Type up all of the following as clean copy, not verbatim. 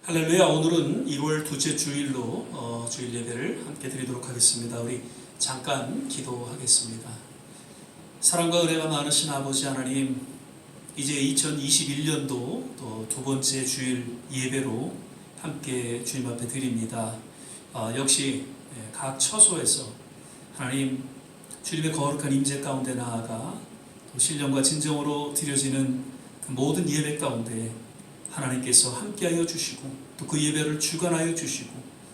할렐루야. 오늘은 2월 둘째 주일로 주일 예배를 함께 드리도록 하겠습니다. 우리 잠깐 기도하겠습니다. 사랑과 은혜가 많으신 아버지 하나님, 이제 2021년도 또 두 번째 주일 예배로 함께 주님 앞에 드립니다. 역시 각 처소에서 하나님 주님의 거룩한 임재 가운데 나아가 또 신령과 진정으로 드려지는 그 모든 예배 가운데 하나님께서 함께하여 주시고 또 그 예배를 주관하여 주시고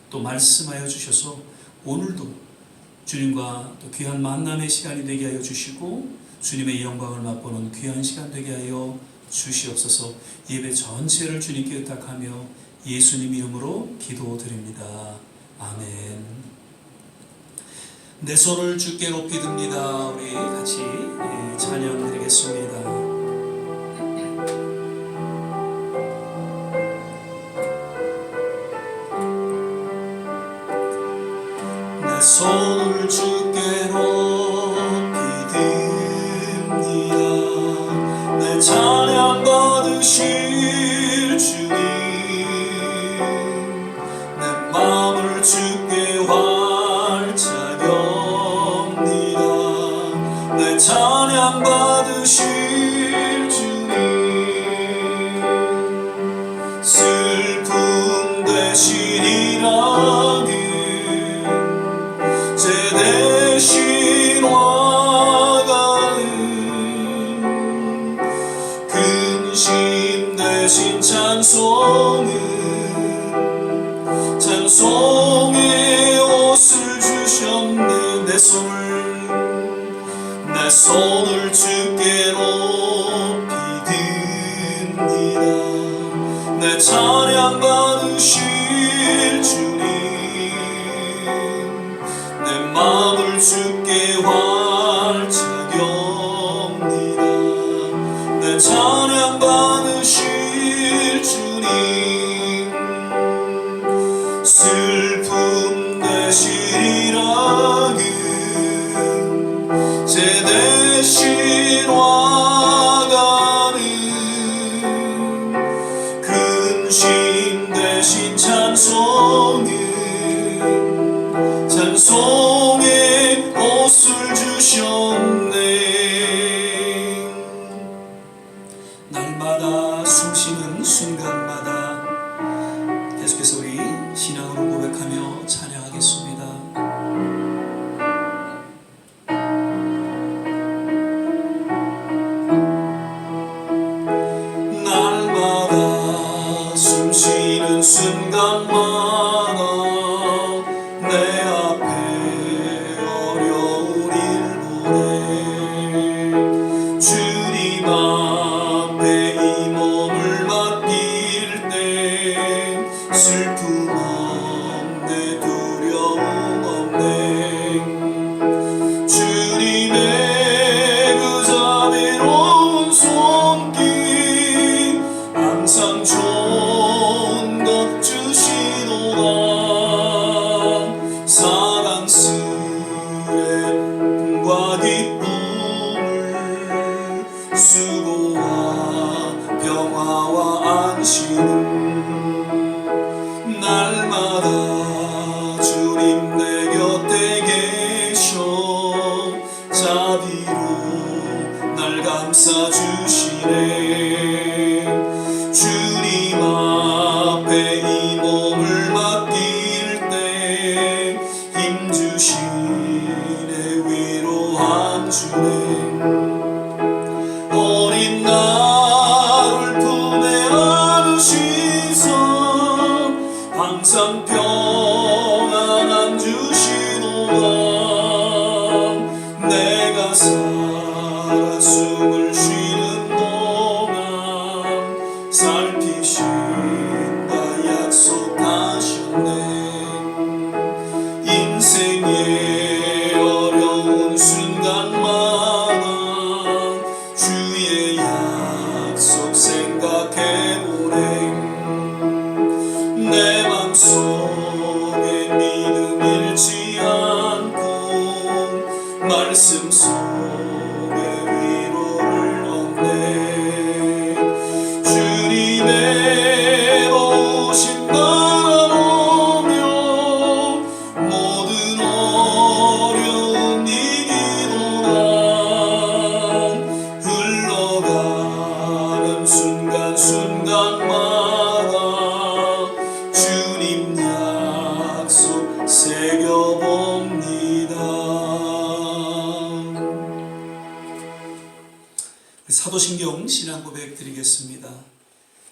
또 말씀하여 주셔서 오늘도 주님과 또 귀한 만남의 시간이 되게 하여 주시고 주님의 영광을 맛보는 귀한 시간 되게 하여 주시옵소서. 예배 전체를 주님께 의탁하며 예수님 이름으로 기도드립니다. 아멘. 내 손을 주께 높이 듭니다. 우리 같이 찬양 드리겠습니다. 손을 주께 높이 듭니다. 내 찬양 받으실 주님, 내 마음을 주께 활짝 엽니다. 내 찬양 받으실 주님, 슬픔 대신이라 대신 와가는 근심 대신 찬송의 옷을 주셨네. 내 손을 주께 높이 듭니다. 내 찬양 받으실 주님, 내 마음을 주께 활짝 엽니다. 내 찬양 받으실 주님, 슬픔 대신이라는 제 대신 와가는 근심 대신 찬송의 옷을 주셨네. 날마다 숨쉬는 순간마다 계속해서 우리 신앙으로 고백하며 찬양하겠습니다. 날마다 숨쉬는 순간마다 내 앞에 어려운 일보내 주님 앞에 이 몸을 맡길 때 슬픔 없네, 두려움 없네. 주님의 그 자비로운 손길 항상 좋은 것 주시노라. 사랑스레움과 기쁨을 수고와 평화와 안식은 날마다 주님 내 곁에 계셔 자비로 날 감싸주시네. 주님 앞에 이 몸을 맡길 때 힘주시네, 위로함 주네. 어린 나를 품에 안으시서 항상 평안함 주시노라. 내가 살아 숨을 쉬는 동안 살피신다 약속하셨네. 인생의 어려운 순간마다 주의 약속 생각해보네. 내 맘속에 믿음 잃지 않고 말씀 속에 위로를 얻네. 주님의 보신 기도하겠습니다.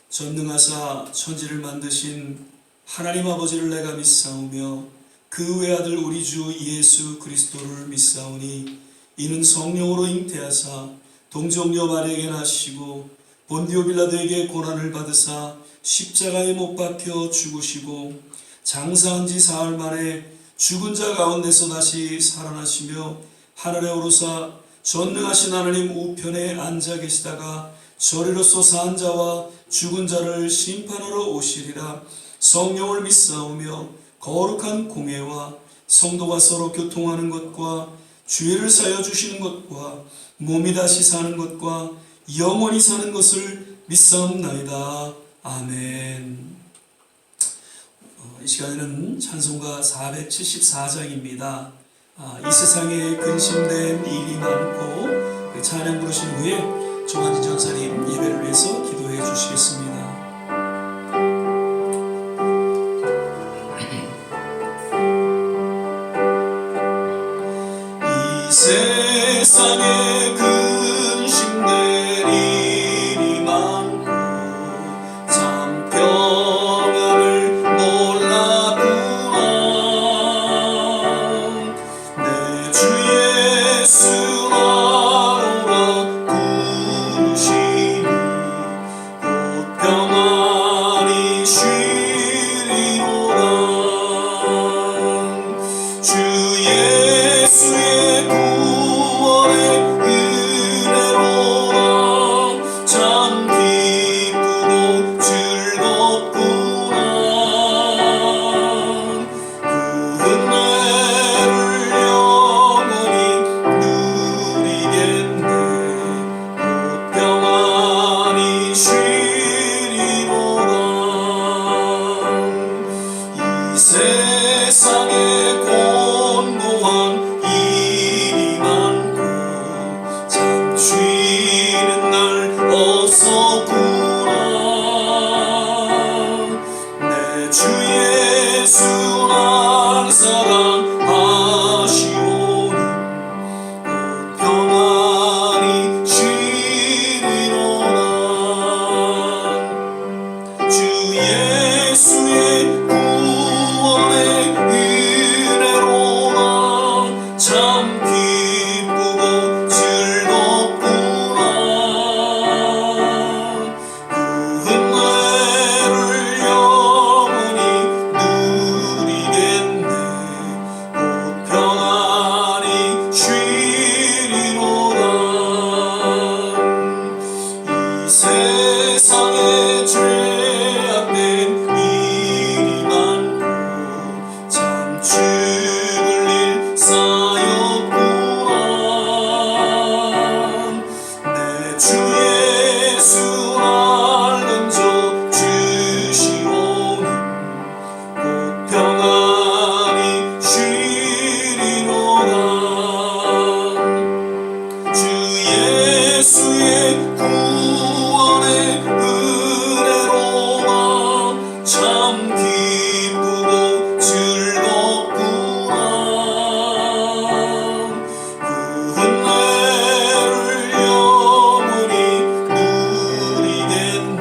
전능하사 천지를 만드신 하나님 아버지를 내가 믿사오며 그 외아들 우리 주 예수 그리스도를 믿사오니 이는 성령으로 잉태하사 동정녀 마리아에게 나시고 본디오 빌라도에게 고난을 받으사 십자가에 못 박혀 죽으시고 장사한 지 사흘 만에 죽은 자 가운데서 다시 살아나시며 하늘에 오르사 전능하신 하나님 우편에 앉아 계시다가 저리로서 산 자와 죽은 자를 심판하러 오시리라. 성령을 믿사오며 거룩한 공회와 성도가 서로 교통하는 것과 죄를 사여 주시는 것과 몸이 다시 사는 것과 영원히 사는 것을 믿사옵나이다. 아멘. 이 시간에는 찬송가 474장입니다. 이 세상에 근심된 일이 많고 그 찬양 부르신 후에 조만진 전사님 예배를 위해서 기도해 주시겠습니다. 이 세상에 근심된 일이 많고 참 평안을 몰랐구나. 내 주 예수 나오라 부르시니 곧 평안히 쉬리로다. 주 예수의 구원의 은혜로라. 참 기쁘고 즐겁구나. 그 은혜를 영원히 누리겠네. 곧 평안히 쉬리로다. 이 세상에 곤고한 일이 많고 참 쉬는 날 없었구나. 내 주 예수 날 사랑하시오니 곧 평안히 쉬리로다. 주 예수의 구원의 은혜로라. 참 기쁘고 즐겁구나. 그 은혜를 영원히 누리겠네. 곧 평안히 쉬리로다. 이 세상에 죄악된 일이 많고 참 죽을 일 쌓였구나. 내 주 예수 날 건져 주시오니 곧 평안히 쉬리로다. 주 예수의 구원의 은혜로라. 참 기쁘고 즐겁구나. 그 은혜를 영원히 누리겠네.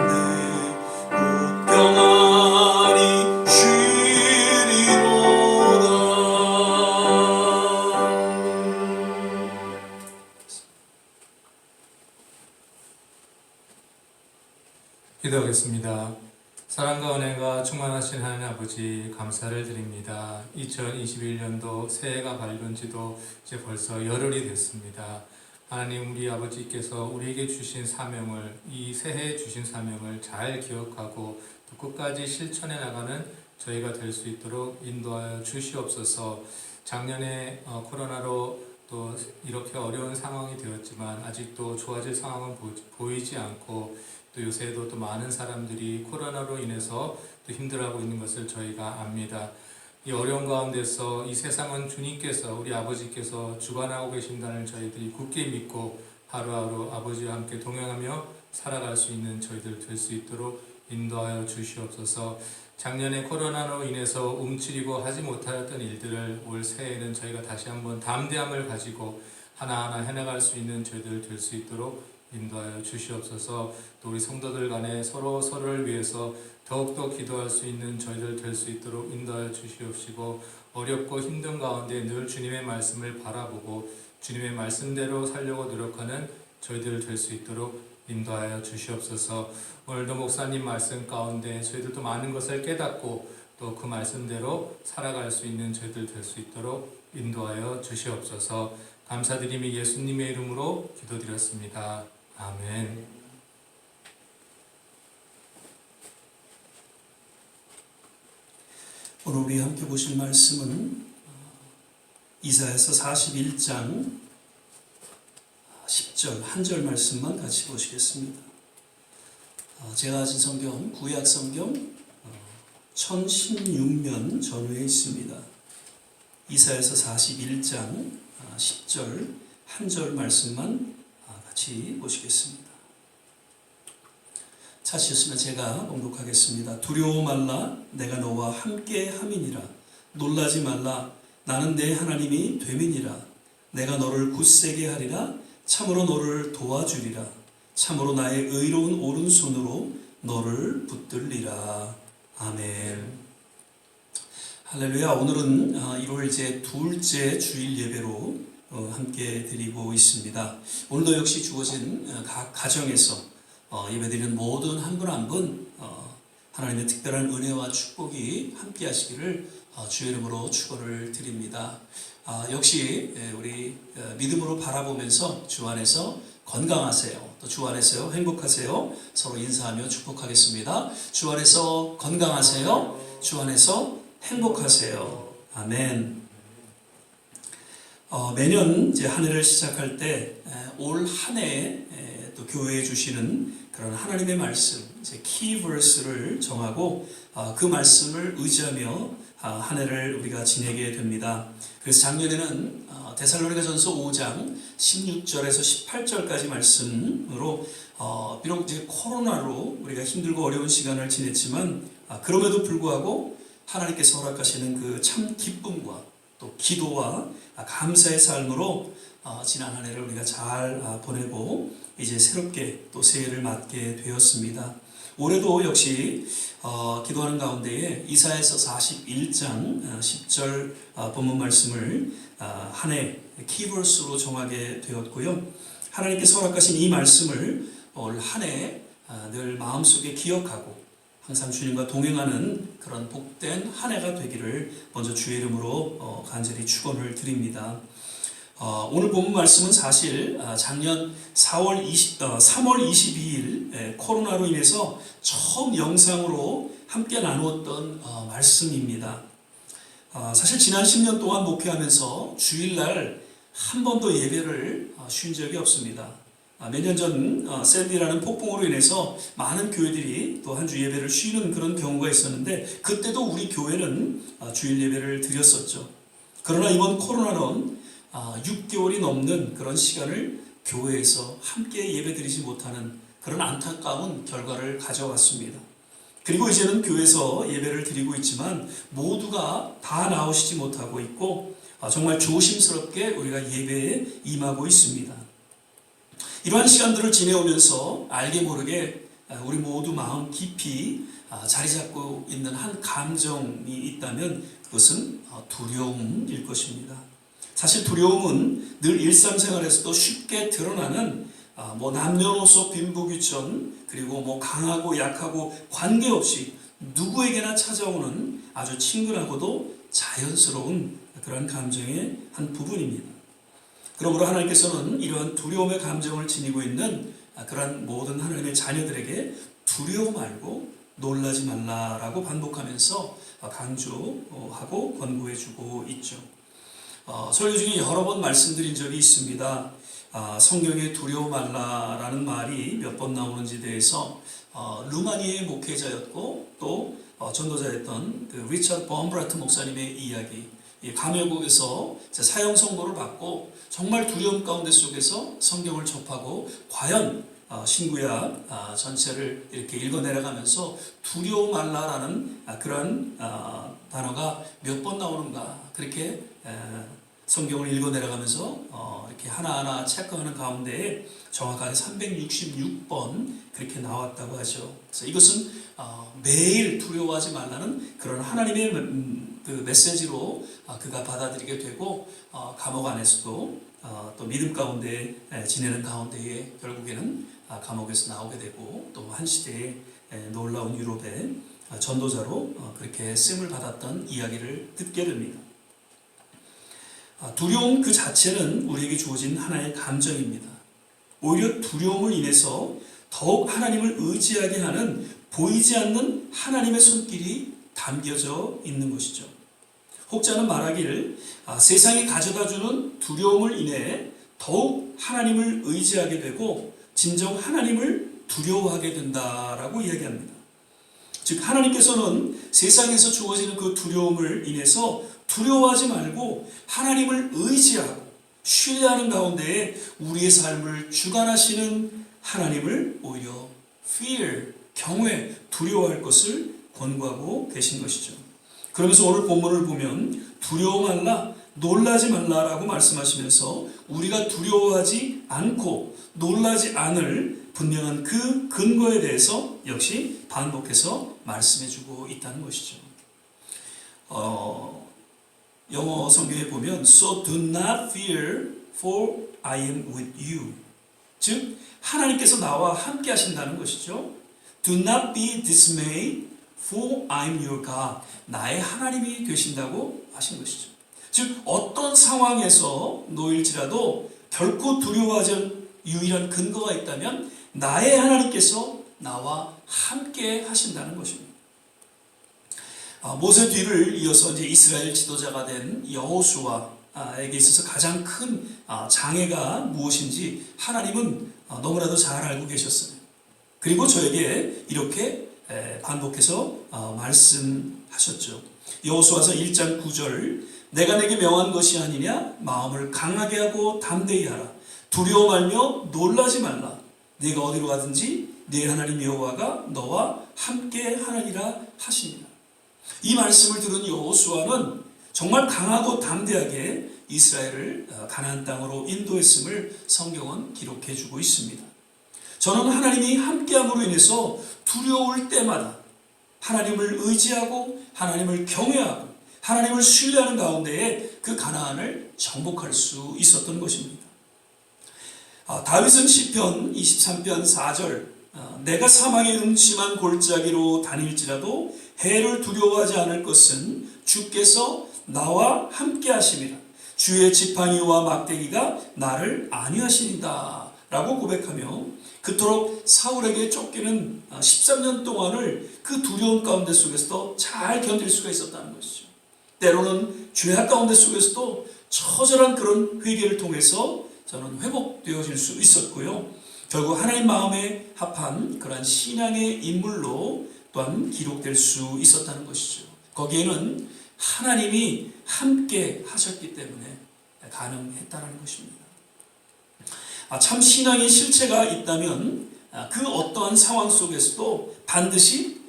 곧 평안히 쉬리로다. 기도하겠습니다. 사랑과 은혜가 충만하신 하나님 아버지 감사를 드립니다. 2021년도 새해가 밝은 지도 이제 벌써 열흘이 됐습니다. 하나님 우리 아버지께서 우리에게 주신 사명을 이 새해에 주신 사명을 잘 기억하고 또 끝까지 실천해 나가는 저희가 될 수 있도록 인도하여 주시옵소서. 작년에 코로나로 또 이렇게 어려운 상황이 되었지만 아직도 좋아질 상황은 보이지 않고 또 요새도 또 많은 사람들이 코로나로 인해서 또 힘들어하고 있는 것을 저희가 압니다. 이 어려운 가운데서 이 세상은 주님께서 우리 아버지께서 주관하고 계신다는 저희들이 굳게 믿고 하루하루 아버지와 함께 동행하며 살아갈 수 있는 저희들 될 수 있도록 인도하여 주시옵소서. 작년에 코로나로 인해서 움츠리고 하지 못하였던 일들을 올 새해에는 저희가 다시 한번 담대함을 가지고 하나하나 해나갈 수 있는 저희들 될 수 있도록 인도하여 주시옵소서. 또 우리 성도들 간에 서로 서로를 위해서 더욱더 기도할 수 있는 저희들 될 수 있도록 인도하여 주시옵시고, 어렵고 힘든 가운데 늘 주님의 말씀을 바라보고 주님의 말씀대로 살려고 노력하는 저희들 될 수 있도록 인도하여 주시옵소서. 오늘도 목사님 말씀 가운데 저희들도 많은 것을 깨닫고 또 그 말씀대로 살아갈 수 있는 저희들 될 수 있도록 인도하여 주시옵소서. 감사드리며 예수님의 이름으로 기도드렸습니다. 아멘. 오늘 우리 함께 보실 말씀은 이사야서 41장 10절 한 절 말씀만 같이 보시겠습니다. 제가 가진 성경 구약 성경 1016면 전후에 있습니다. 이사야서 41장 10절 한 절 말씀만 같이 보시겠습니다. 찾으셨으면 제가 봉독하겠습니다. 두려워 말라, 내가 너와 함께 함이니라. 놀라지 말라, 나는 내 하나님이 됨이니라. 내가 너를 굳세게 하리라. 참으로 너를 도와주리라. 참으로 나의 의로운 오른손으로 너를 붙들리라. 아멘. 할렐루야. 오늘은 1월제 둘째 주일 예배로 함께 드리고 있습니다. 오늘도 역시 주어진 각 가정에서 예배드리는 모든 한 분 한 분 하나님의 특별한 은혜와 축복이 함께 하시기를 주의 이름으로 축원을 드립니다. 역시 우리 믿음으로 바라보면서 주 안에서 건강하세요. 또 주 안에서 행복하세요. 서로 인사하며 축복하겠습니다. 주 안에서 건강하세요. 주 안에서 행복하세요. 아멘. 매년 이제 한 해를 시작할 때 올 한 해에 또 교회에 주시는 그런 하나님의 말씀, 이제 키버스를 정하고 그 말씀을 의지하며 한 해를 우리가 지내게 됩니다. 그래서 작년에는 데살로니가전서 5장 16절에서 18절까지 말씀으로 비록 이제 코로나로 우리가 힘들고 어려운 시간을 지냈지만 그럼에도 불구하고 하나님께서 허락하시는 그 참 기쁨과 또 기도와 감사의 삶으로 지난 한 해를 우리가 잘 보내고 이제 새롭게 또 새해를 맞게 되었습니다. 올해도 역시 기도하는 가운데에 이사야서 41장 10절 본문 말씀을 한 해 키버스로 정하게 되었고요. 하나님께서 허락하신 이 말씀을 올 한 해 늘 마음속에 기억하고 항상 주님과 동행하는 그런 복된 한 해가 되기를 먼저 주의 이름으로 간절히 축원을 드립니다. 오늘 본문 말씀은 사실 작년 3월 22일 코로나로 인해서 처음 영상으로 함께 나누었던 말씀입니다. 사실 지난 10년 동안 목회하면서 주일날 한 번도 예배를 쉰 적이 없습니다. 몇 년 전 샌디라는 폭풍으로 인해서 많은 교회들이 또 한 주 예배를 쉬는 그런 경우가 있었는데 그때도 우리 교회는 주일 예배를 드렸었죠. 그러나 이번 코로나는 6개월이 넘는 그런 시간을 교회에서 함께 예배드리지 못하는 그런 안타까운 결과를 가져왔습니다. 그리고 이제는 교회에서 예배를 드리고 있지만 모두가 다 나오시지 못하고 있고 정말 조심스럽게 우리가 예배에 임하고 있습니다. 이러한 시간들을 지내오면서 알게 모르게 우리 모두 마음 깊이 자리 잡고 있는 한 감정이 있다면 그것은 두려움일 것입니다. 사실 두려움은 늘 일상생활에서도 쉽게 드러나는 남녀노소 빈부귀천 그리고 강하고 약하고 관계없이 누구에게나 찾아오는 아주 친근하고도 자연스러운 그런 감정의 한 부분입니다. 그러므로 하나님께서는 이러한 두려움의 감정을 지니고 있는 그러한 모든 하나님의 자녀들에게 두려워 말고 놀라지 말라라고 반복하면서 강조하고 권고해주고 있죠. 설교 중에 여러 번 말씀드린 적이 있습니다. 성경에 두려워 말라라는 말이 몇 번 나오는지에 대해서 루마니아의 목회자였고 또 전도자였던 그 리처드 범브라트 목사님의 이야기, 감염국에서 사형 선고를 받고 정말 두려움 가운데 속에서 성경을 접하고 과연 신구약 전체를 이렇게 읽어 내려가면서 두려워 말라라는 그런 단어가 몇 번 나오는가 그렇게 성경을 읽어 내려가면서 이렇게 하나하나 체크하는 가운데 정확하게 366번 그렇게 나왔다고 하죠. 그래서 이것은 매일 두려워하지 말라는 그런 하나님의 그 메시지로 그가 받아들이게 되고 감옥 안에서도 또 믿음 가운데 지내는 가운데에 결국에는 감옥에서 나오게 되고 또 한 시대에 놀라운 유럽의 전도자로 그렇게 쓰임을 받았던 이야기를 듣게 됩니다. 두려움 그 자체는 우리에게 주어진 하나의 감정입니다. 오히려 두려움을 인해서 더욱 하나님을 의지하게 하는 보이지 않는 하나님의 손길이 담겨져 있는 것이죠. 혹자는 말하기를 세상이 가져다주는 두려움을 인해 더욱 하나님을 의지하게 되고 진정 하나님을 두려워하게 된다라고 이야기합니다. 즉 하나님께서는 세상에서 주어지는 그 두려움을 인해서 두려워하지 말고 하나님을 의지하고 신뢰하는 가운데에 우리의 삶을 주관하시는 하나님을 오히려 fear, 경외, 두려워할 것을 권고하고 계신 것이죠. 그러면서 오늘 본문을 보면 두려워 말라, 놀라지 말라라고 말씀하시면서 우리가 두려워하지 않고 놀라지 않을 분명한 그 근거에 대해서 역시 반복해서 말씀해주고 있다는 것이죠. 영어 성경에 보면 So do not fear, for I am with you. 즉 하나님께서 나와 함께 하신다는 것이죠. Do not be dismayed, for I am your God. 나의 하나님이 되신다고 하신 것이죠. 즉 어떤 상황에서 놓일지라도 결코 두려워하지 않을 유일한 근거가 있다면 나의 하나님께서 나와 함께 하신다는 것입니다. 모세 뒤를 이어서 이제 이스라엘 지도자가 된 여호수아에게 있어서 가장 큰 장애가 무엇인지 하나님은 너무나도 잘 알고 계셨어요. 그리고 저에게 이렇게 반복해서 말씀하셨죠. 여호수아서 1장 9절 내가 내게 명한 것이 아니냐 마음을 강하게 하고 담대히 하라 두려워 말며 놀라지 말라 네가 어디로 가든지 네 하나님 여호와가 너와 함께 하느니라 하시니라. 이 말씀을 들은 여호수아는 정말 강하고 담대하게 이스라엘을 가나안 땅으로 인도했음을 성경은 기록해 주고 있습니다. 저는 하나님이 함께함으로 인해서 두려울 때마다 하나님을 의지하고 하나님을 경외하고 하나님을 신뢰하는 가운데에 그 가나안을 정복할 수 있었던 것입니다. 다윗은 시편 23편 4절 내가 사망의 음침한 골짜기로 다닐지라도 해를 두려워하지 않을 것은 주께서 나와 함께 하심이라 주의 지팡이와 막대기가 나를 안위하시니이다 라고 고백하며 그토록 사울에게 쫓기는 13년 동안을 그 두려움 가운데 속에서도 잘 견딜 수가 있었다는 것이죠. 때로는 죄악 가운데 속에서도 처절한 그런 회개를 통해서 저는 회복되어질 수 있었고요. 결국 하나님 마음에 합한 그러한 신앙의 인물로 또한 기록될 수 있었다는 것이죠. 거기에는 하나님이 함께 하셨기 때문에 가능했다는 것입니다. 참 신앙의 실체가 있다면 그 어떠한 상황 속에서도 반드시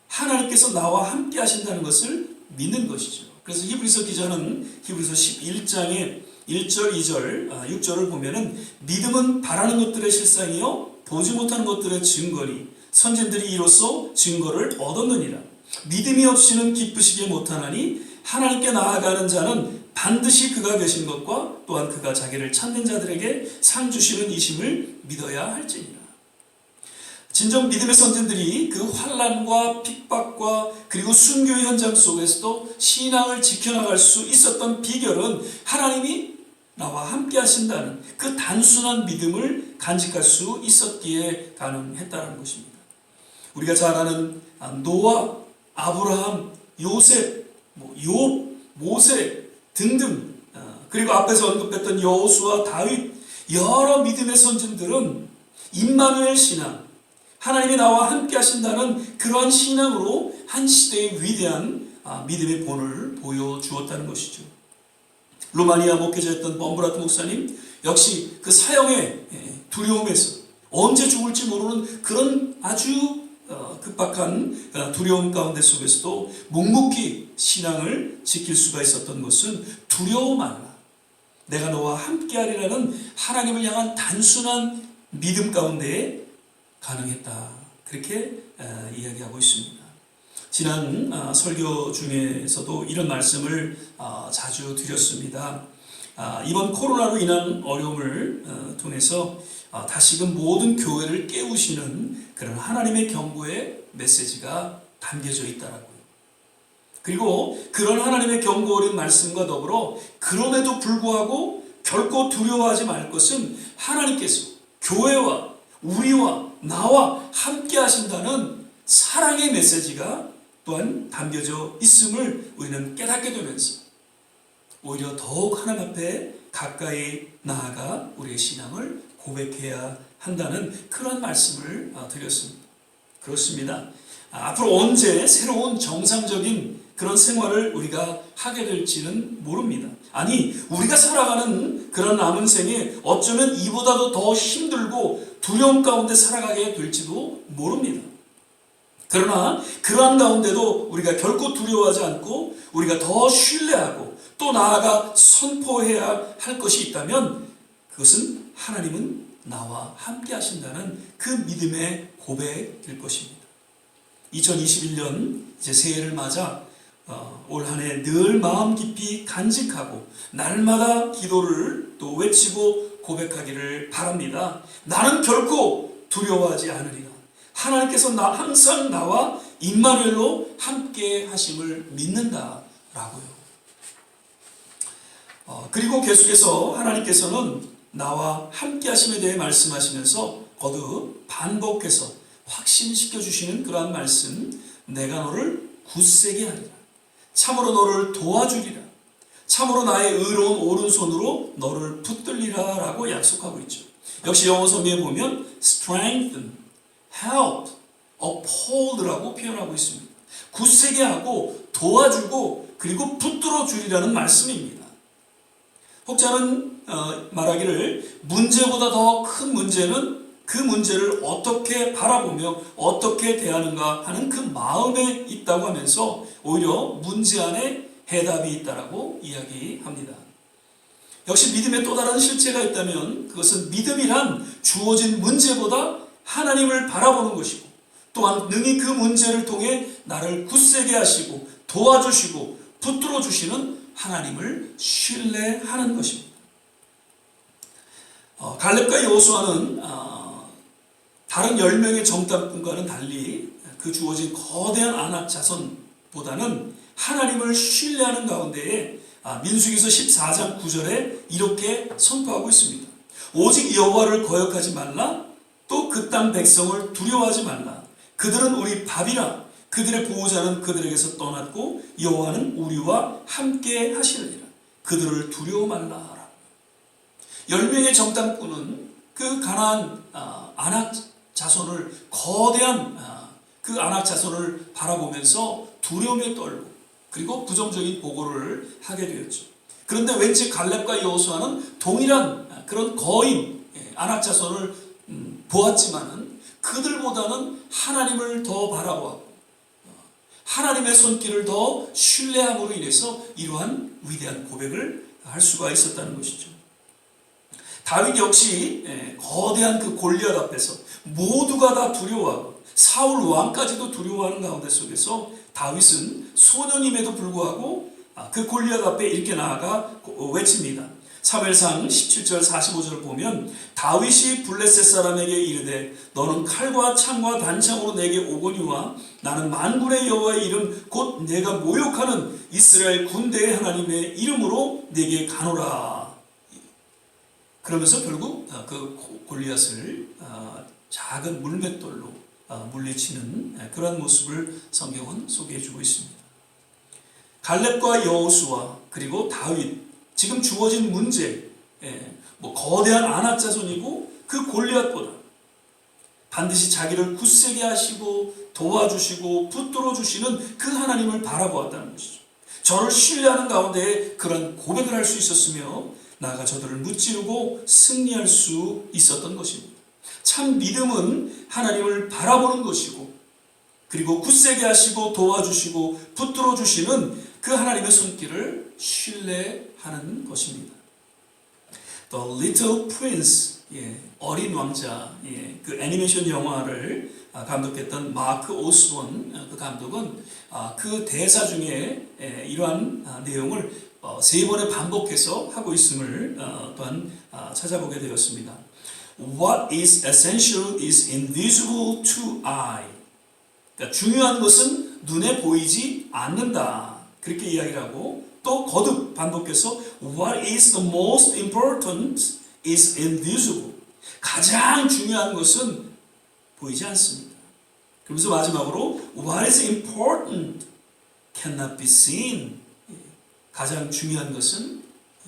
하나님께서 나와 함께 하신다는 것을 믿는 것이죠. 그래서 히브리서 기자는 히브리서 11장의 1절, 2절, 6절을 보면은 믿음은 바라는 것들의 실상이요 보지 못하는 것들의 증거니 선진들이 이로써 증거를 얻었느니라. 믿음이 없이는 기쁘시게 못하나니 하나님께 나아가는 자는 반드시 그가 계신 것과 또한 그가 자기를 찾는 자들에게 상 주시는 이심을 믿어야 할지니라. 진정 믿음의 선진들이 그 환난과 핍박과 그리고 순교의 현장 속에서도 신앙을 지켜나갈 수 있었던 비결은 하나님이 나와 함께 하신다는 그 단순한 믿음을 간직할 수 있었기에 가능했다는 것입니다. 우리가 잘 아는 노아, 아브라함, 요셉, 욥, 모세 등등 그리고 앞에서 언급했던 여호수아, 다윗 여러 믿음의 선진들은 임마누엘 신앙 하나님이 나와 함께 하신다는 그러한 신앙으로 한 시대의 위대한 믿음의 본을 보여주었다는 것이죠. 루마니아 목회자였던 범브라트 목사님 역시 그 사형의 두려움에서 언제 죽을지 모르는 그런 아주 급박한 두려움 가운데 속에서도 묵묵히 신앙을 지킬 수가 있었던 것은 두려워 말라, 내가 너와 함께하리라는 하나님을 향한 단순한 믿음 가운데 가능했다. 그렇게 이야기하고 있습니다. 지난 설교 중에서도 이런 말씀을 자주 드렸습니다. 이번 코로나로 인한 어려움을 통해서 다시금 모든 교회를 깨우시는 그런 하나님의 경고의 메시지가 담겨져 있다라고요. 그리고 그런 하나님의 경고 어린 말씀과 더불어 그럼에도 불구하고 결코 두려워하지 말 것은 하나님께서 교회와 우리와 나와 함께 하신다는 사랑의 메시지가 또한 담겨져 있음을 우리는 깨닫게 되면서 오히려 더욱 하나님 앞에 가까이 나아가 우리의 신앙을 고백해야 한다는 그런 말씀을 드렸습니다. 그렇습니다. 앞으로 언제 새로운 정상적인 그런 생활을 우리가 하게 될지는 모릅니다. 아니, 우리가 살아가는 그런 남은 생에 어쩌면 이보다도 더 힘들고 두려움 가운데 살아가게 될지도 모릅니다. 그러나 그러한 가운데도 우리가 결코 두려워하지 않고 우리가 더 신뢰하고 또 나아가 선포해야 할 것이 있다면 그것은 하나님은 나와 함께 하신다는 그 믿음의 고백일 것입니다. 2021년 이제 새해를 맞아 올 한 해 늘 마음 깊이 간직하고 날마다 기도를 또 외치고 고백하기를 바랍니다. 나는 결코 두려워하지 않으리라. 하나님께서 항상 나와 임마누엘로 함께 하심을 믿는다라고요. 그리고 계속해서 하나님께서는 나와 함께 하심에 대해 말씀하시면서 거듭 반복해서 확신시켜 주시는 그러한 말씀, 내가 너를 굳세게 하리라. 참으로 너를 도와주리라. 참으로 나의 의로운 오른손으로 너를 붙들리라 라고 약속하고 있죠. 역시 영어 성경에 보면 strengthen, help, uphold라고 표현하고 있습니다. 굳세게 하고 도와주고 그리고 붙들어 주리라는 말씀입니다. 혹자는 말하기를 문제보다 더 큰 문제는 그 문제를 어떻게 바라보며 어떻게 대하는가 하는 그 마음에 있다고 하면서 오히려 문제 안에 해답이 있다라고 이야기합니다. 역시 믿음의 또 다른 실체가 있다면 그것은 믿음이란 주어진 문제보다 하나님을 바라보는 것이고 또한 능히 그 문제를 통해 나를 굳세게 하시고 도와주시고 붙들어 주시는 하나님을 신뢰하는 것입니다. 갈렙과 여호수아는 다른 10명의 정탐꾼과는 달리 그 주어진 거대한 아낙 자손보다는 하나님을 신뢰하는 가운데에 민수기서 14장 9절에 이렇게 선포하고 있습니다. 오직 여호와를 거역하지 말라. 또 그 땅 백성을 두려워하지 말라. 그들은 우리 밥이라. 그들의 보호자는 그들에게서 떠났고 여호와는 우리와 함께 하시느니라. 그들을 두려워 말라. 10명의 정탐꾼은 그 가나안 아낙 자손을 거대한 그 아낙 자손을 바라보면서 두려움에 떨고 그리고 부정적인 보고를 하게 되었죠. 그런데 왠지 갈렙과 여호수아는 동일한 그런 거인 아낙 자손을 보았지만은 그들보다는 하나님을 더 바라보았고 하나님의 손길을 더 신뢰함으로 인해서 이러한 위대한 고백을 할 수가 있었다는 것이죠. 다윗 역시 거대한 그 골리앗 앞에서 모두가 다 두려워하고 사울 왕까지도 두려워하는 가운데 속에서 다윗은 소년임에도 불구하고 그 골리앗 앞에 이렇게 나아가 외칩니다. 사무엘상 17절 45절을 보면 다윗이 블레셋 사람에게 이르되 너는 칼과 창과 단창으로 내게 오거니와 나는 만군의 여호와의 이름 곧 내가 모욕하는 이스라엘 군대의 하나님의 이름으로 내게 가노라. 그러면서 결국 그 골리앗을 작은 물맷돌로 물리치는 그런 모습을 성경은 소개해주고 있습니다. 갈렙과 여호수아 그리고 다윗 지금 주어진 문제 거대한 아낙 자손이고 그 골리앗보다 반드시 자기를 굳세게 하시고 도와주시고 붙들어 주시는 그 하나님을 바라보았다는 것이죠. 저를 신뢰하는 가운데 그런 고백을 할 수 있었으며 나아가 저들을 무찌르고 승리할 수 있었던 것입니다. 참 믿음은 하나님을 바라보는 것이고 그리고 굳세게 하시고 도와주시고 붙들어 주시는 그 하나님의 손길을 신뢰하는 것입니다. The Little Prince, 어린 왕자, 그 애니메이션 영화를 감독했던 마크 오스본 그 감독은 그 대사 중에 이러한 내용을 3번에 반복해서 하고 있음을 또한 찾아보게 되었습니다. What is essential is invisible to eye. 그러니까 중요한 것은 눈에 보이지 않는다. 그렇게 이야기를 하고 또 거듭 반복해서 What is the most important is invisible. 가장 중요한 것은 보이지 않습니다. 그러면서 마지막으로 What is important cannot be seen. 가장 중요한 것은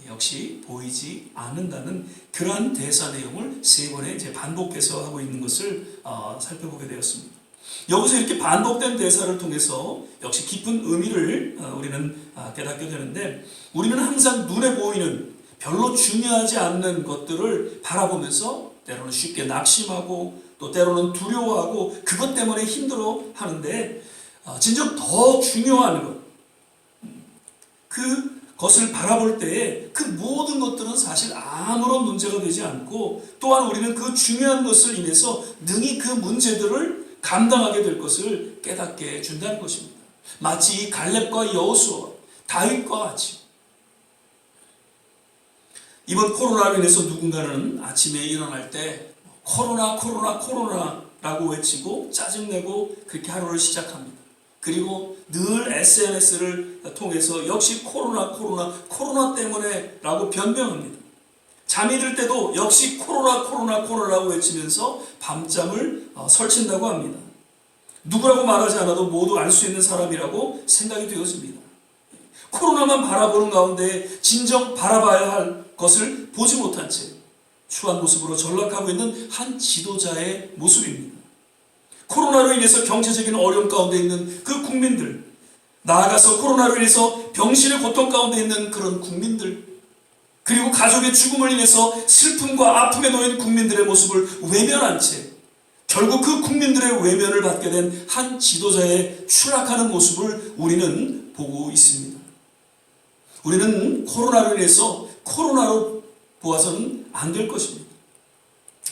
역시 보이지 않는다는 그러한 대사 내용을 3번에 이제 반복해서 하고 있는 것을 살펴보게 되었습니다. 여기서 이렇게 반복된 대사를 통해서 역시 깊은 의미를 우리는 깨닫게 되는데 우리는 항상 눈에 보이는 별로 중요하지 않는 것들을 바라보면서 때로는 쉽게 낙심하고 또 때로는 두려워하고 그것 때문에 힘들어 하는데 진정 더 중요한 것 그것을 바라볼 때에 그 모든 것들은 사실 아무런 문제가 되지 않고 또한 우리는 그 중요한 것을 인해서 능히 그 문제들을 감당하게 될 것을 깨닫게 준다는 것입니다. 마치 갈렙과 여호수아, 다윗과 같이 이번 코로나로 인해서 누군가는 아침에 일어날 때 코로나라고 외치고 짜증내고 그렇게 하루를 시작합니다. 그리고 늘 SNS를 통해서 역시 코로나 때문에 라고 변명합니다. 잠이 들 때도 역시 코로나라고 외치면서 밤잠을 설친다고 합니다. 누구라고 말하지 않아도 모두 알 수 있는 사람이라고 생각이 되어집니다. 코로나만 바라보는 가운데 진정 바라봐야 할 것을 보지 못한 채 추한 모습으로 전락하고 있는 한 지도자의 모습입니다. 코로나로 인해서 경제적인 어려움 가운데 있는 그 국민들, 나아가서 코로나로 인해서 병신의 고통 가운데 있는 그런 국민들, 그리고 가족의 죽음을 인해서 슬픔과 아픔에 놓인 국민들의 모습을 외면한 채 결국 그 국민들의 외면을 받게 된 한 지도자의 추락하는 모습을 우리는 보고 있습니다. 우리는 코로나로 인해서 코로나로 보아서는 안 될 것입니다.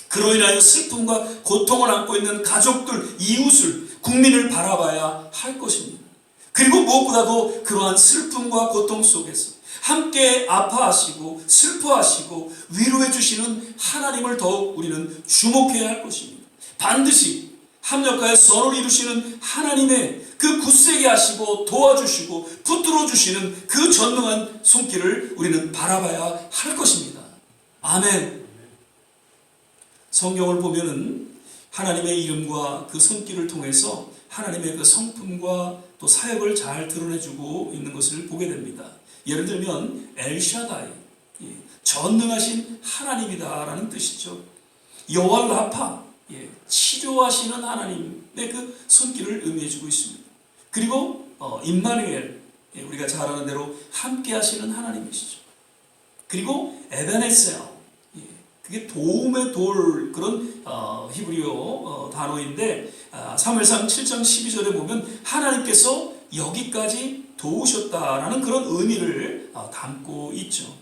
그로 인하여 슬픔과 고통을 안고 있는 가족들, 이웃을, 국민을 바라봐야 할 것입니다. 그리고 무엇보다도 그러한 슬픔과 고통 속에서 함께 아파하시고 슬퍼하시고 위로해 주시는 하나님을 더욱 우리는 주목해야 할 것입니다. 반드시 합력하여 선을 이루시는 하나님의 그 굳세게 하시고 도와주시고 붙들어 주시는 그 전능한 손길을 우리는 바라봐야 할 것입니다. 아멘. 성경을 보면은 하나님의 이름과 그 손길을 통해서 하나님의 그 성품과 또 사역을 잘 드러내주고 있는 것을 보게 됩니다. 예를 들면 엘샤다이, 전능하신 하나님이다라는 뜻이죠. 여호와 라파, 치료하시는 하나님의 그 손길을 의미해주고 있습니다. 그리고 임마누엘, 우리가 잘 아는 대로 함께 하시는 하나님이시죠. 그리고 에베네셀, 그게 도움의 돌, 그런 히브리어 단어인데 사무엘상 7장 12절에 보면 하나님께서 여기까지 도우셨다라는 그런 의미를 담고 있죠.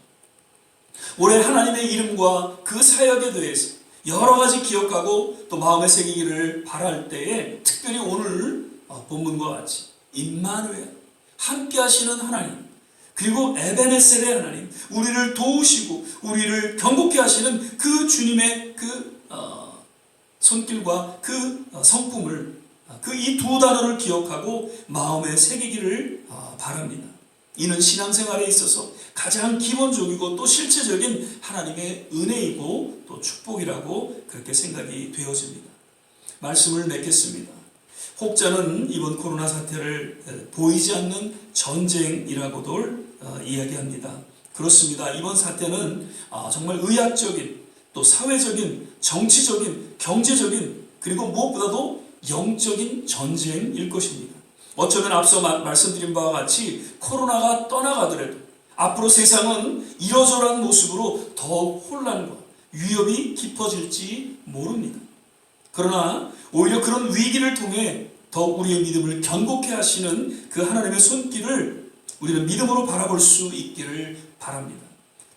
올해 하나님의 이름과 그 사역에 대해서 여러 가지 기억하고 또 마음에 새기기를 바랄 때에 특별히 오늘 본문과 같이 임마누엘, 함께 하시는 하나님, 그리고 에베네셀의 하나님, 우리를 도우시고 우리를 경고케 하시는 그 주님의 그 손길과 그 성품을, 그 이 두 단어를 기억하고 마음에 새기기를 바랍니다. 이는 신앙생활에 있어서 가장 기본적이고 또 실체적인 하나님의 은혜이고 또 축복이라고 그렇게 생각이 되어집니다. 말씀을 맺겠습니다. 혹자는 이번 코로나 사태를 보이지 않는 전쟁이라고도 이야기합니다. 그렇습니다. 이번 사태는 정말 의학적인 또 사회적인 정치적인 경제적인 그리고 무엇보다도 영적인 전쟁일 것입니다. 어쩌면 앞서 말씀드린 바와 같이 코로나가 떠나가더라도 앞으로 세상은 이러저러한 모습으로 더욱 혼란과 위협이 깊어질지 모릅니다. 그러나 오히려 그런 위기를 통해 더욱 우리의 믿음을 견고케 하시는 그 하나님의 손길을 우리는 믿음으로 바라볼 수 있기를 바랍니다.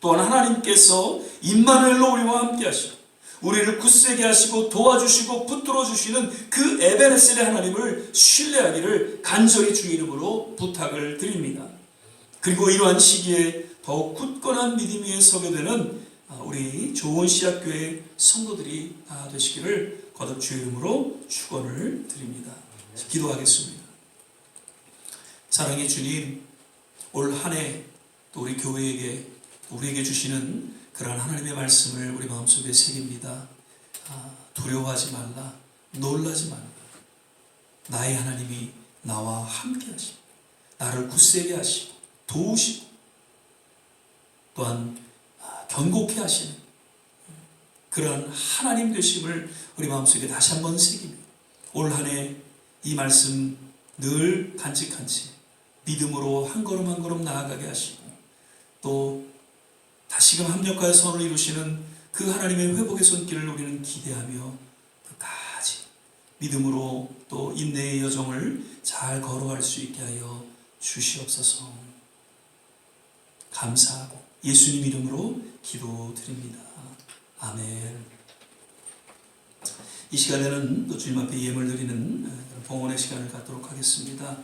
또한 하나님께서 임마누엘로 우리와 함께 하시고 우리를 굳세게 하시고 도와주시고 붙들어 주시는 그 에베네셀의 하나님을 신뢰하기를 간절히 주 이름으로 부탁을 드립니다. 그리고 이러한 시기에 더욱 굳건한 믿음 위에 서게 되는 우리 좋은 씨앗교회 성도들이 다 되시기를 거듭 주 이름으로 축원을 드립니다. 기도하겠습니다. 사랑의 주님, 올 한 해 또 우리 교회에게 우리에게 주시는 그러한 하나님의 말씀을 우리 마음속에 새깁니다. 두려워하지 말라, 놀라지 말라. 나의 하나님이 나와 함께 하시고 나를 굳세게 하시고 도우시고 또한 견고케 하시는 그러한 하나님 되심을 우리 마음속에 다시 한번 새깁니다. 올 한 해 이 말씀 늘 간직한 채 믿음으로 한 걸음 한 걸음 나아가게 하시고 또 다시금 합력하여 선을 이루시는 그 하나님의 회복의 손길을 우리는 기대하며 끝까지 믿음으로 또 인내의 여정을 잘 걸어갈 수 있게 하여 주시옵소서. 감사하고 예수님 이름으로 기도드립니다. 아멘. 이 시간에는 또 주님 앞에 예물 드리는 봉헌의 시간을 갖도록 하겠습니다.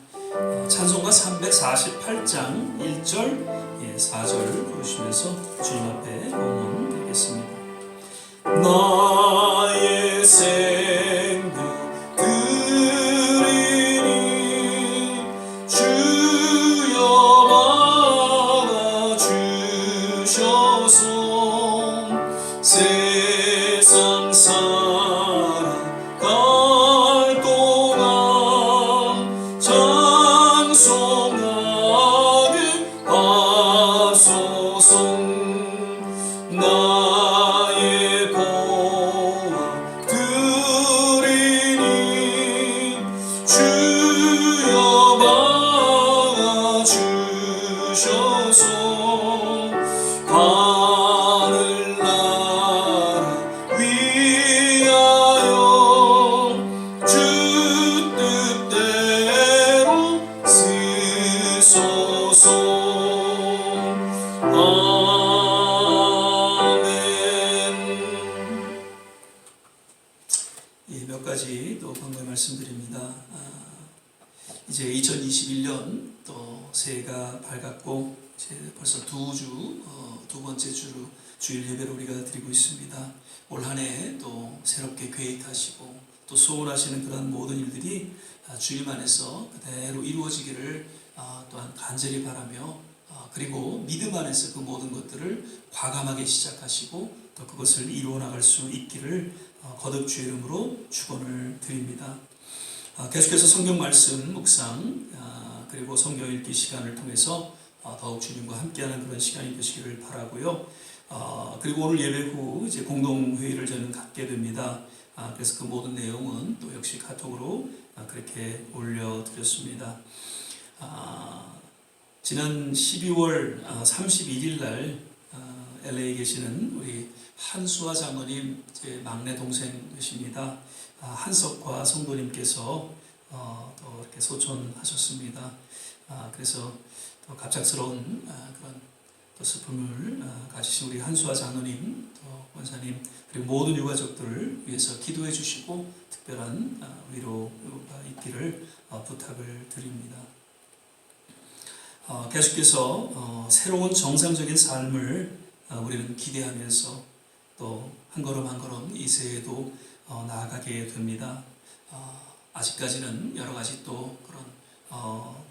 찬송가 348장 1절 4절 부르시면서 주님 앞에 봉헌 드리겠습니다. 나의 생명 드리니 주여 막아주셔서 세상 살아갈 동안 찬송하게 하소서. 나의 보아 드리니 주여 막아주셔서 하늘나라 위하여 주 뜻대로 쓰소서. 몇 가지 또 방법에 말씀드립니다. 이제 2021년 또 새해가 밝았고 이제 벌써 두 번째 주일 예배를 우리가 드리고 있습니다. 올 한 해 또 새롭게 계획하시고 또 소원하시는 그런 모든 일들이 주님 안에서 그대로 이루어지기를 또한 간절히 바라며 그리고 믿음 안에서 그 모든 것들을 과감하게 시작하시고 또 그것을 이루어 나갈 수 있기를 거듭 주의 이름으로 축원을 드립니다. 계속해서 성경 말씀 묵상 그리고 성경 읽기 시간을 통해서 더욱 주님과 함께하는 그런 시간이 되시기를 바라고요. 그리고 오늘 예배 후 이제 공동 회의를 저는 갖게 됩니다. 그래서 그 모든 내용은 또 역시 카톡으로 그렇게 올려드렸습니다. 지난 12월 31일 날 LA에 계시는 우리 한수아 장로님 제 막내 동생 되십니다. 한석화 성도님께서 또 이렇게 소천하셨습니다. 그래서 또 갑작스러운 그런 또 슬픔을 가지신 우리 한수아 장로님, 또 원사님 그리고 모든 유가족들을 위해서 기도해 주시고 특별한 위로가 있기를 부탁을 드립니다. 계속해서 새로운 정상적인 삶을 우리는 기대하면서 또 한 걸음 한 걸음 이 새해에도 나아가게 됩니다. 아직까지는 여러 가지 또 그런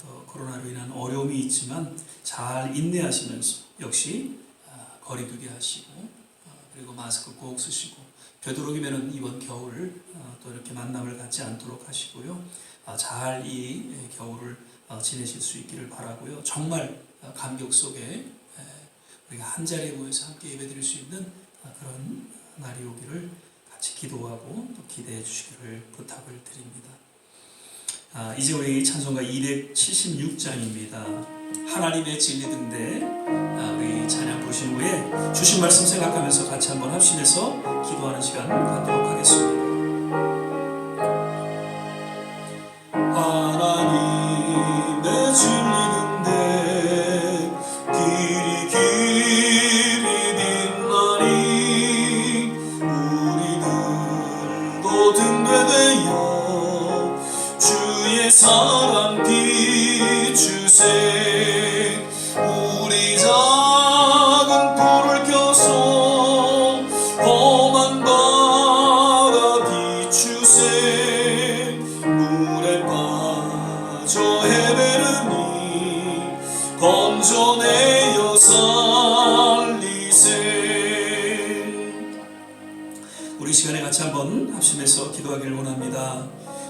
또 코로나로 인한 어려움이 있지만 잘 인내하시면서 역시 거리두기 하시고 그리고 마스크 꼭 쓰시고 되도록이면 이번 겨울 또 이렇게 만남을 갖지 않도록 하시고요. 잘 이 겨울을 지내실 수 있기를 바라고요. 정말 감격 속에 우리가 한 자리에 모여서 함께 예배드릴 수 있는 그런 날이 오기를 같이 기도하고 또 기대해 주시기를 부탁을 드립니다. 이제 우리 찬송가 276장입니다. 하나님의 진리 등대 우리 찬양 부르신 후에 주신 말씀 생각하면서 같이 한번 합심해서 기도하는 시간 갖도록 하겠습니다. 하나님의 진리 등대 길이 주세. 우리 작은 불을 켜서 험한 바다 비추세. 물에 빠져 헤매르니 건져내어 살리세. 우리 시간에 같이 한번 합심해서 기도하기를 원합니다.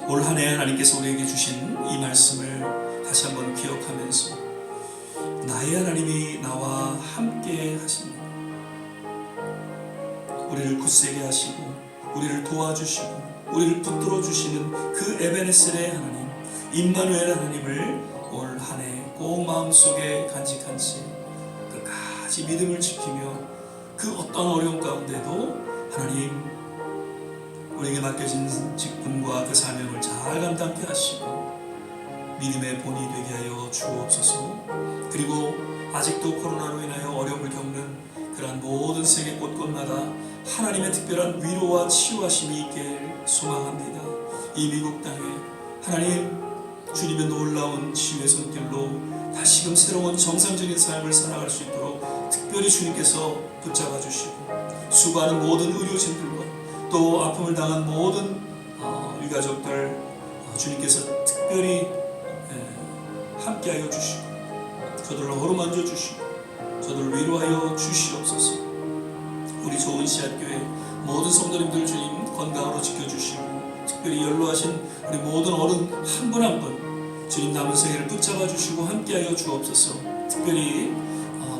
올 한 해 하나님께서 우리에게 주신 이 말씀을 다시 한번 기억하면서 나의 하나님이 나와 함께 하십니다. 우리를 굳세게 하시고 우리를 도와주시고 우리를 붙들어 주시는 그 에베네셀의 하나님, 임마누엘 하나님을 올 한 해 꼭 마음속에 간직한 채 끝까지 믿음을 지키며 그 어떤 어려움 가운데도 하나님 우리에게 맡겨진 직분과 그 사명을 잘 감당케 하시고 믿음의 본이 되게 하여 주옵소서. 그리고 아직도 코로나로 인하여 어려움을 겪는 그러한 모든 세계 곳곳마다 하나님의 특별한 위로와 치유하심이 있길 소망합니다. 이 미국 땅에 하나님 주님의 놀라운 치유의 손길로 다시금 새로운 정상적인 삶을 살아갈 수 있도록 특별히 주님께서 붙잡아 주시고 수고하는 모든 의료진들과 또 아픔을 당한 모든 유가족들 주님께서 특별히 함께하여 주시고 저들을 어루만져 주시고 저들을 위로하여 주시옵소서. 우리 좋은 씨앗교회 모든 성도님들 주님 건강으로 지켜주시고 특별히 연로하신 우리 모든 어른 한 분 한 분 주님 남은 생애를 붙잡아 주시고 함께하여 주옵소서. 특별히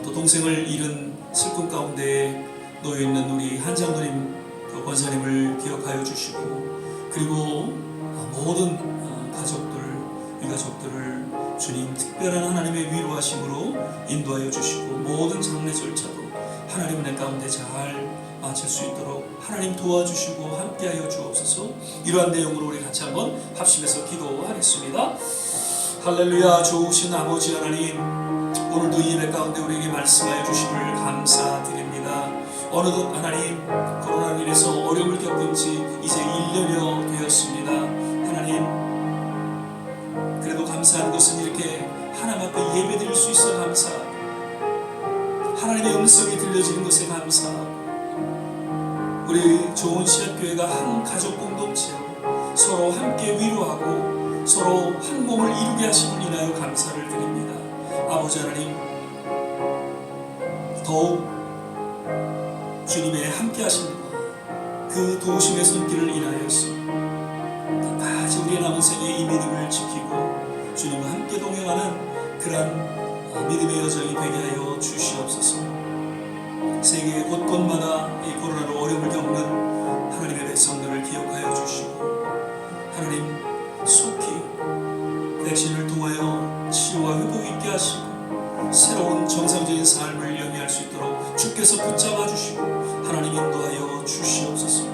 또 동생을 잃은 슬픔 가운데 놓여있는 우리 한장로님 권사님을 기억하여 주시고 그리고 모든 가족들, 유가족들을 주님 특별한 하나님의 위로하심으로 인도하여 주시고 모든 장례 절차도 하나님 은혜 가운데 잘 마칠 수 있도록 하나님 도와주시고 함께하여 주옵소서. 이러한 내용으로 우리 같이 한번 합심해서 기도하겠습니다. 할렐루야. 좋으신 아버지 하나님, 오늘도 이 예배 가운데 우리에게 말씀하여 주심을 감사드립니다. 어느덧 하나님 코로나로 인해서 어려움을 겪은 지 이제 1년여 되었습니다. 하나님 그래도 감사한 것은 이렇게 하나님 앞에 예배드릴 수 있어 감사하고 하나님의 음성이 들려지는 것에 감사하고 우리 좋은 씨앗교회가 한 가족 공동체로 서로 함께 위로하고 서로 한 몸을 이루게 하심을 인하여 감사를 드립니다. 아버지 하나님 더욱 주님의 함께 하심과 그 도우심의 손길을 인하여서 끝까지 우리의 남은 생에 이 믿음을 지키고 주님과 함께 동행하는 그러한 믿음의 여정이 되게 하여 주시옵소서. 세계 곳곳마다 이 코로나로 어려움을 겪는 하나님의 백성들을 기억하여 주시고 하나님 속히 백신을 통하여 치유와 회복 있게 하시고 새로운 정상적인 삶을 영위할 수 있도록 주께서 붙잡아 주시고 하나님 인도하여 주시옵소서.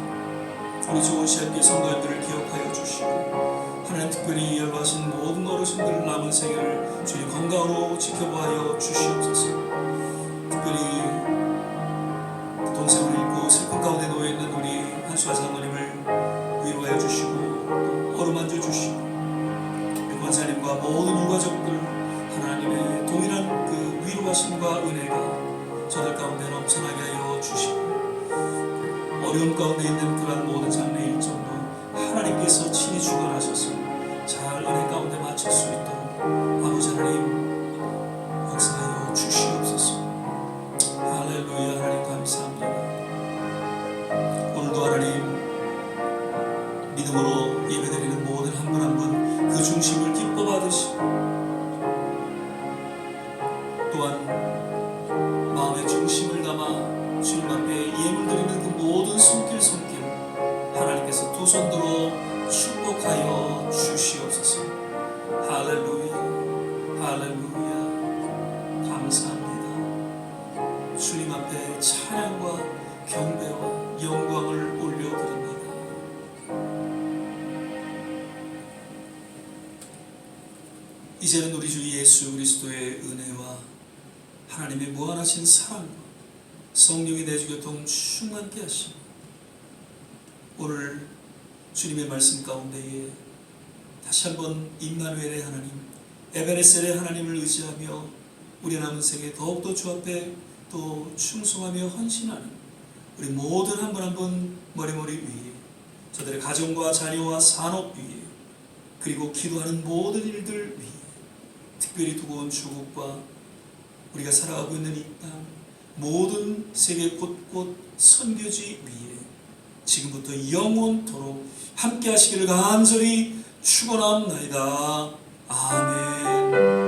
우리 좋은 씨앗교회 성도님들을 기억하여 주시고 하나님 특별히 연로하신 모든 어르신들 남은 생애를 주님 건강으로 지켜보아여 주시옵소서. 특별히 동생을 잃고 슬픔 가운데 놓여있는 우리 한수아 장로님을 위로하여 주시고 어루만져 주시고 권사님과 모든 유가족들 하나님의 동일한 그 위로하심과 은혜가 저들 가운데 넘쳐나게 하여 주시고 어려움 가운데 있는 그러한 모든 장래 일정도 하나님께서 친히 주관하셔서 잘 은혜 가운데 마칠 수 있도록 아버지 하나님 역사하여 주시옵소서. 할렐루야. 하나님 감사합니다. 오늘도 하나님 믿음으로 예배드리는 모든 한 분 한 분 그 중심을 기뻐 받으시고 또한 마음의 중심을 담아 주님 앞에 예물드리는 그 모든 손길 하나님께서 두 손 들어 축복하여 주시옵소서. 할렐루야. 할렐루야. 감사합니다. 주님 앞에 찬양과 경배와 영광을 올려드립니다. 이제는 우리 주 예수 그리스도의 은혜와 하나님의 무한하신 사랑과 성령의 내주교통 충만케 하시고 오늘 주님의 말씀 가운데에 다시 한번 임마누엘의 하나님 에베네셀의 하나님을 의지하며 우리 남은 생에 더욱더 주 앞에 또 충성하며 헌신하는 우리 모든 한 분 한 분 머리머리 위에, 저들의 가정과 자녀와 산업 위에, 그리고 기도하는 모든 일들 위에, 특별히 두고 온 주국과 우리가 살아가고 있는 이 땅, 모든 세계 곳곳 선교지 위에 지금부터 영원토록 함께 하시기를 간절히 축원합니다. 아멘.